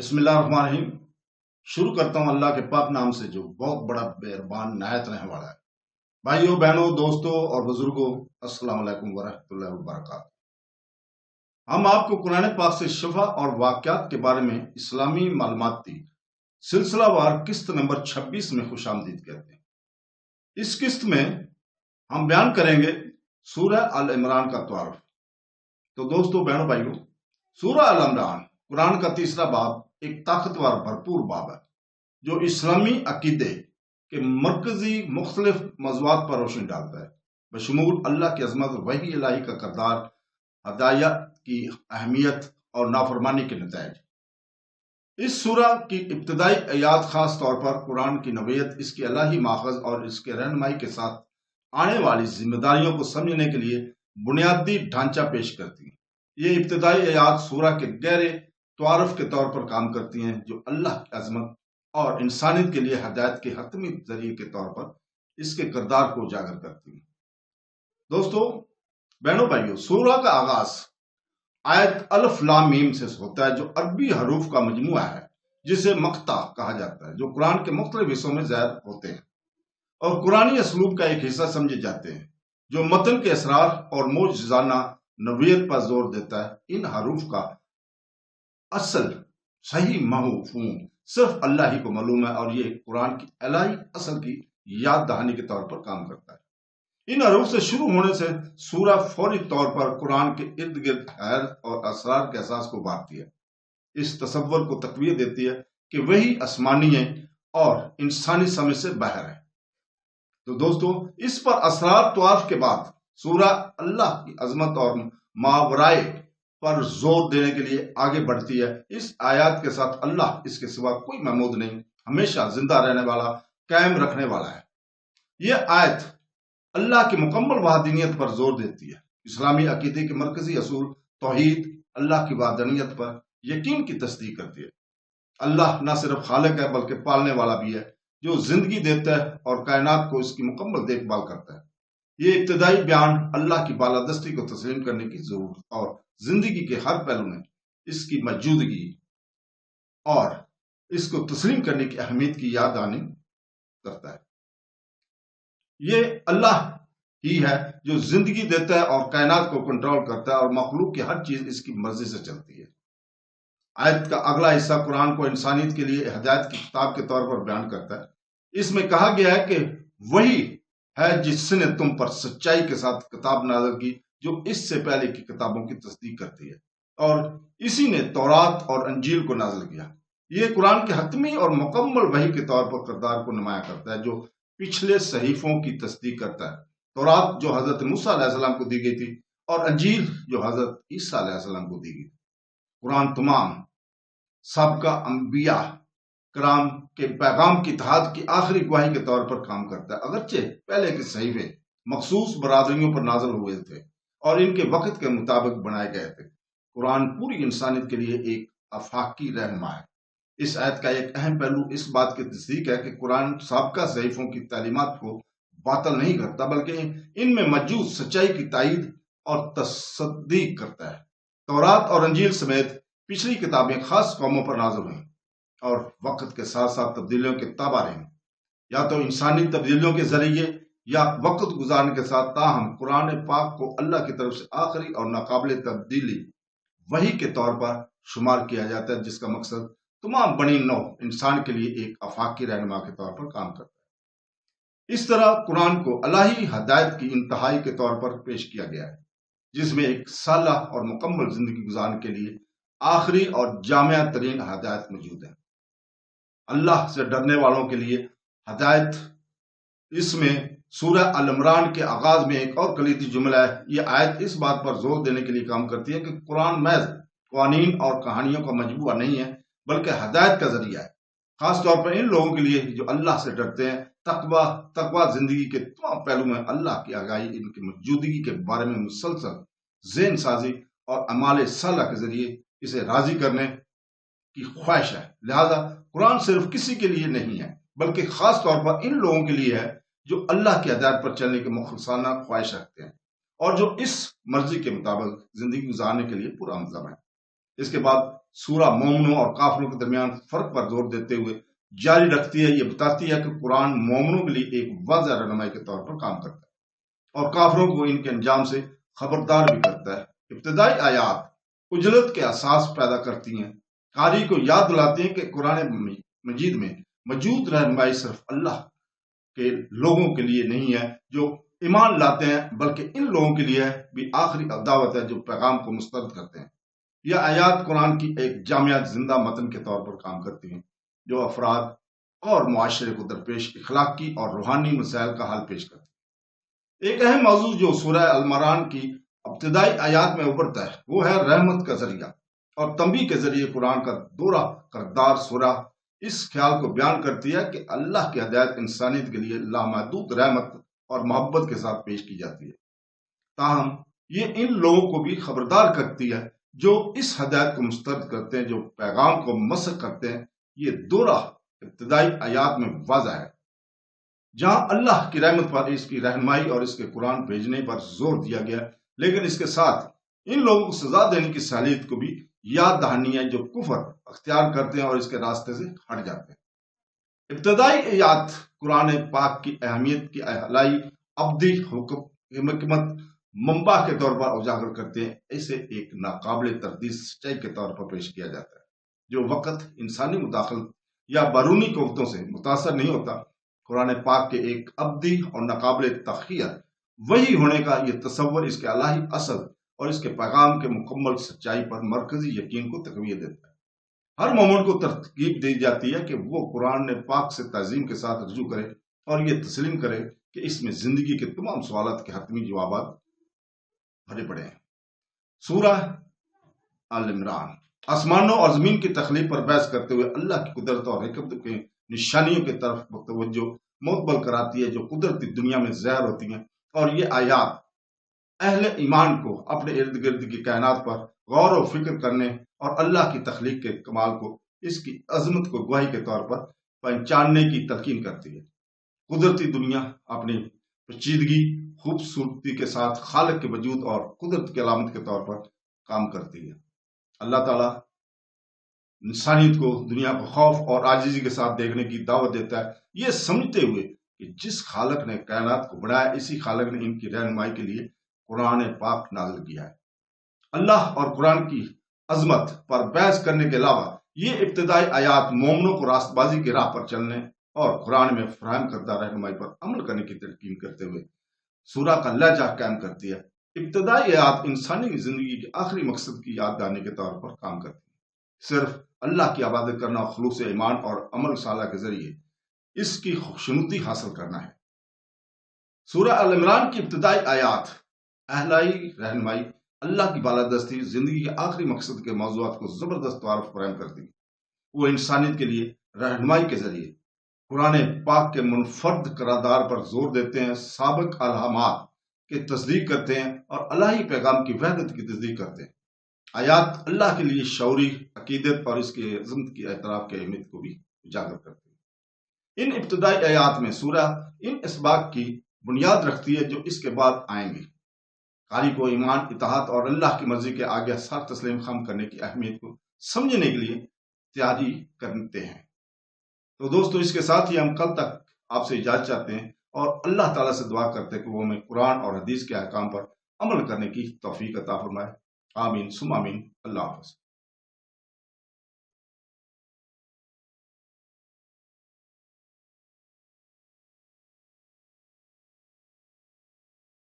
बिस्मिल्लाहिर्रहमानिर्रहीम। शुरू करता हूँ अल्लाह के पाक नाम से जो बहुत बड़ा मेहरबान नायत रहने वाला है। भाइयों, बहनों, दोस्तों और बुजुर्गों, अस्सलाम वालेकुम वरहमतुल्लाहि वबरकातुहू। हम आपको कुरान पाक से शिफा और वाक़यात के बारे में इस्लामी मालूमाती सिलसिलावार किस्त नंबर 26 में खुशामदीद कहते हैं। इस किस्त में हम बयान करेंगे सूरह अल इमरान का तारुफ। तो दोस्तों, बहनों, भाइयों, सूरह अल इमरान कुरान का तीसरा बाब एक ताकतवर भरपूर बाब है जो इस्लामी अकीदे के मरकजी मुख्तलिफ मौज़ूआत पर रोशनी डालता है, बशमूल अल्लाह की अजमत, वही इलाही का करदार, हदायत की अहमियत और नाफरमानी के नताइज। इस सूरह की इब्तदाई आयात खास तौर पर कुरान की नवीयत, इसकी इलाही माखज़ और इसके रहनुमाई के साथ आने वाली जिम्मेदारियों को समझने के लिए बुनियादी ढांचा पेश करती है। ये इब्तदाई आयात सूरह के गहरे तारुफ के तौर पर काम करती हैं जो अल्लाह की अजमत और इंसानियत के लिए हदायत के हतमी जरिए के तौर पर इसके किरदार को उजागर करती हैं। दोस्तों, बहनों, भाइयों, सूरह का आगाज आयत अल्फ लाम मीम से होता है जो अरबी हरूफ का मजमुआ है जिसे मक्ता कहा जाता है, जो कुरान के मुख्तलिफ हिस्सों में ज़ाहिर होते हैं और कुरानी असलूब का एक हिस्सा समझे जाते हैं जो मतन के असरार और मोजज़ाना नवीयत पर जोर देता है। इन हरूफ का असल सही मफ़हूम सिर्फ अल्लाह ही को मालूम है और ये कुरान की इलाही असल की याद दहानी के तौर पर काम करता है। इन हरूफ से शुरू होने से सूरह फौरी तौर पर कुरान के इर्द गिर्द हैरत और असरार के एहसास को उभारती है, इस तसव्वुर को तक़वियत देती है कि वही आसमानी है और इंसानी समझ से बाहर है। तो दोस्तों, इस पर असरार तवाफ के बाद सूरह अल्लाह की अजमत और मावराए पर जोर देने के लिए आगे बढ़ती है। इस आयत के साथ अल्लाह, इसके सिवा कोई महमूद नहीं, हमेशा जिंदा रहने वाला, कायम रखने वाला है। यह आयत अल्लाह की मुकम्मल वहादनीयत पर जोर देती है, इस्लामी अकीदे के मरकजी असूल तौहीद, अल्लाह की वहादनीयत पर यकीन की तस्दीक करती है। अल्लाह न सिर्फ खालिक है बल्कि पालने वाला भी है, जो जिंदगी देता है और कायनात को इसकी मुकम्मल देखभाल करता है। ये इब्तदाई बयान अल्लाह की बालादस्ती को तस्लीम करने की जरूरत और जिंदगी के हर पहलू में इसकी मौजूदगी और इसको तस्लीम करने की अहमियत की याद आनी करता है। ये अल्लाह ही है जो जिंदगी देता है और कायनात को कंट्रोल करता है और मखलूक की हर चीज इसकी मर्जी से चलती है। आयत का अगला हिस्सा कुरान को इंसानियत के लिए हदायत की किताब के तौर पर बयान करता है। इसमें कहा गया है कि वही है जिसने तुम पर सच्चाई के साथ किताब नाज़िल की जो इससे पहले की किताबों की तस्दीक करती है, और इसी ने तौरात और अंजील को नाज़िल किया। यह कुरान के हतमी और मुकम्मल वही के तौर पर किरदार को नुमाया करता है जो पिछले सहीफों की तस्दीक करता है। तौरात जो हजरत मूसा अलैहिस्सलाम को दी गई थी और अंजील जो हजरत ईसा अलैहिस्सलाम को दी गई थी। कुरान तमाम सबका अंबिया कराम के पैगाम की इत्तेहाद की आखिरी गवाही के तौर पर काम करता है। अगरचे पहले के सहीफे मखसूस बरादरियों पर नाज़िल हुए थे और इनके वक्त के मुताबिक बनाए गए थे, कुरान पूरी इंसानियत के लिए एक आफाकी रहनुमा है। इस आयत का एक अहम पहलू इस बात की तस्दीक है कि कुरान साबका सहीफों की तालीमात को बातिल नहीं करता बल्कि इनमें मौजूद सच्चाई की तायीद और तस्दीक करता है। तौरात और अंजील समेत पिछली किताबें खास कौमों पर नाज़िल हुई और वक्त के साथ साथ तब्दीलियों के ताबा रही, या तो इंसानी तब्दीलियों के जरिए या वक्त गुजारने के साथ। ताहम कुरान पाक को अल्लाह की तरफ से आखिरी और नाकाबिल तब्दीली वही के तौर पर शुमार किया जाता है, जिसका मकसद तमाम बनी नौ इंसान के लिए एक आफाकी रहनुमा के तौर पर काम करता है। इस तरह कुरान को इलाही हदायत की इंतहाई के तौर पर पेश किया गया है, जिसमें एक साला और मुकम्मल जिंदगी गुजारने के लिए आखिरी और जामिया तरीन हदायत मौजूद है। अल्लाह से डरने वालों के लिए हदायत। इसमें सूरह अल इमरान के आगाज में एक और कलीदी जुमला है। यह आयत इस बात पर जोर देने के लिए काम करती है कि कुरान महज कवानीन और कहानियों का मजमूआ नहीं है बल्कि हदायत का जरिया है, खास तौर पर इन लोगों के लिए जो अल्लाह से डरते हैं। तकवा जिंदगी के तमाम पहलू में अल्लाह की आगाही, इनकी मौजूदगी के बारे में मुसलसल ज़हन साजी और अमाल साला के जरिए इसे राजी करने की ख्वाहिश है। लिहाजा कुरान सिर्फ किसी के लिए नहीं है बल्कि खास तौर पर इन लोगों के लिए है जो अल्लाह की हदायत पर चलने की मुखलसाना ख्वाहिश रखते हैं और जो इस मर्जी के मुताबिक जिंदगी गुजारने के लिए पुरअज़म है। इसके बाद सूरह मोमिनों और काफिरों के दरमियान फर्क पर जोर देते हुए जारी रखती है। ये बताती है कि कुरान मोमिनों के लिए एक वाज़ह रहनुमाई के तौर पर काम करता है और काफिरों को इनके अंजाम से खबरदार भी करता है। इब्तदाई आयात उजलत के अहसास पैदा करती हैं, कारी को याद दिलाती हैं कि कुरान मजीद में मौजूद रहनुमाई सिर्फ अल्लाह के लोगों के लिए नहीं है जो ईमान लाते हैं, बल्कि इन लोगों के लिए भी आखिरी दावत है जो पैगाम को मुस्तरद करते हैं। यह आयात कुरान की एक जामिया जिंदा मतन के तौर पर काम करती हैं जो अफराद और मुआशरे को दरपेश इखलाकी और रूहानी मसाइल का हल पेश करती है। एक अहम मौजू जो सूरह अल-इमरान की इब्तिदाई आयात में उभरता है वो है रहमत का जरिया और तंबीह के जरिए कुरान का दौरा करदार सूरह इस ख्याल को बयान करती है कि अल्लाह की हिदायत इंसानियत के लिए लामहदूद रहमत और मोहब्बत के साथ पेश की जाती है। ताहम ये इन लोगों को भी खबरदार करती है जो इस हिदायत को मुस्तरद करते हैं, जो पैगाम को मसक करते हैं। ये दोहरा इब्तिदाई आयात में वाज़ा है, जहां अल्लाह की रहमत पर, इसकी रहनुमाई और इसके कुरान भेजने पर जोर दिया गया, लेकिन इसके साथ इन लोगों को सजा देने की सहूलियत को भी याद दहानी है जो कुफर अख्तियार करते हैं और इसके रास्ते से हट जाते हैं। इब्तिदाई आयात कुरान पाक की अहमियत की अहलाई अब्दी हिकमत मंबा के तौर पर उजागर करते हैं। इसे एक नाकाबिल तरदीद सच्चाई के तौर पर पेश किया जाता है जो वक़्त इंसानी मुदाखलत या बैरूनी क़ुव्वतों से मुतासर नहीं होता। कुरान पाक के एक अब्दी और नाकाबिल तख़य्युर वही होने का यह तसव्वुर इसके अलाही असल और इसके पैगाम के मुकम्मल सच्चाई पर मरकजी यकीन को तक़वियत देता है। हर मोमिन को तरकीब दी जाती है कि वो कुरान पाक से ताज़ीम के साथ रजू करे और ये तस्लीम करे कि इसमें जिंदगी के तमाम सवालात के हतमी जवाब भरे पड़े हैं। सूरह अल-इमरान आसमानों और जमीन की तख्लीक पर बहस करते हुए अल्लाह की कुदरत और हिकमत के निशानियों की तरफ तवज्जो मुतबल कराती है जो कुदरती दुनिया में ज़ाहिर होती हैं, और ये आयात अहले ईमान को अपने इर्द गिर्द की कायनात पर गौर व फिक्र करने और अल्लाह की तख्लीक के कमाल को, इसकी अजमत को गवाही के तौर पर पहचानने की तलकीन करती है। कुदरती दुनिया अपनी पेचीदगी खूबसूरती के साथ खालिक के वजूद और कुदरत की अलामत के तौर पर काम करती है। अल्लाह ताला इंसानियत को दुनिया को खौफ और आजिज़ी के साथ देखने की दावत देता है, ये समझते हुए कि जिस खालिक ने कायनात को बनाया, इसी खालिक ने इनकी रहनुमाई के लिए कुरान पाक नाज़िल किया है। अल्लाह और कुरान की अजमत पर बहस करने के अलावा ये इब्तिदाई आयात मोमिनों को रास्तबाजी की राह पर चलने और कुरान में फराहम करदा रहनुमाई पर अमल करने की तलकीन करते हुए सूरह का लहजा कायम करती है। इब्तिदाई आयात इंसानी जिंदगी के आखिरी मकसद की याद दहानी के तौर पर काम करती है। सिर्फ अल्लाह की इबादत करना, खुलूस ईमान और अमल साला के जरिए इसकी खुशनुदी हासिल करना है। सूरह अल-इमरान की इब्तिदाई आयात अहलाई रहनुमाई, अल्लाह की बालादस्ती, जिंदगी के आखिरी मकसद के मौज़ूआत को जबरदस्त तारुफ फराहम करती है। वो इंसानियत के लिए रहनुमाई के जरिए कुरान पाक के मुनफर्द करारदार पर जोर देते हैं, साबिक अलहामात की तस्दीक करते हैं और अल्लाही पैगाम की वहदत की तस्दीक करते हैं। आयात अल्लाह के लिए शौरी अकीदत और इसके अज़मत की एतराफ़ की अहमियत को भी उजागर करते हैं। इन इब्तिदाई आयात में सूरह इन इसबाक की बुनियाद रखती है जो इसके बाद आएंगे। कारी को ईमान, इताअत और अल्लाह की मर्जी के आगे सर तस्लीम खम करने की अहमियत को समझने के लिए तैयारी करते हैं। तो दोस्तों, इसके साथ ही हम कल तक आपसे इजाज़त चाहते हैं और अल्लाह ताला से दुआ करते हैं कि वो हमें कुरान और हदीस के अहकाम पर अमल करने की तौफीक अता फरमाए। आमीन सुम आमीन। अल्लाह हाफ़िज़।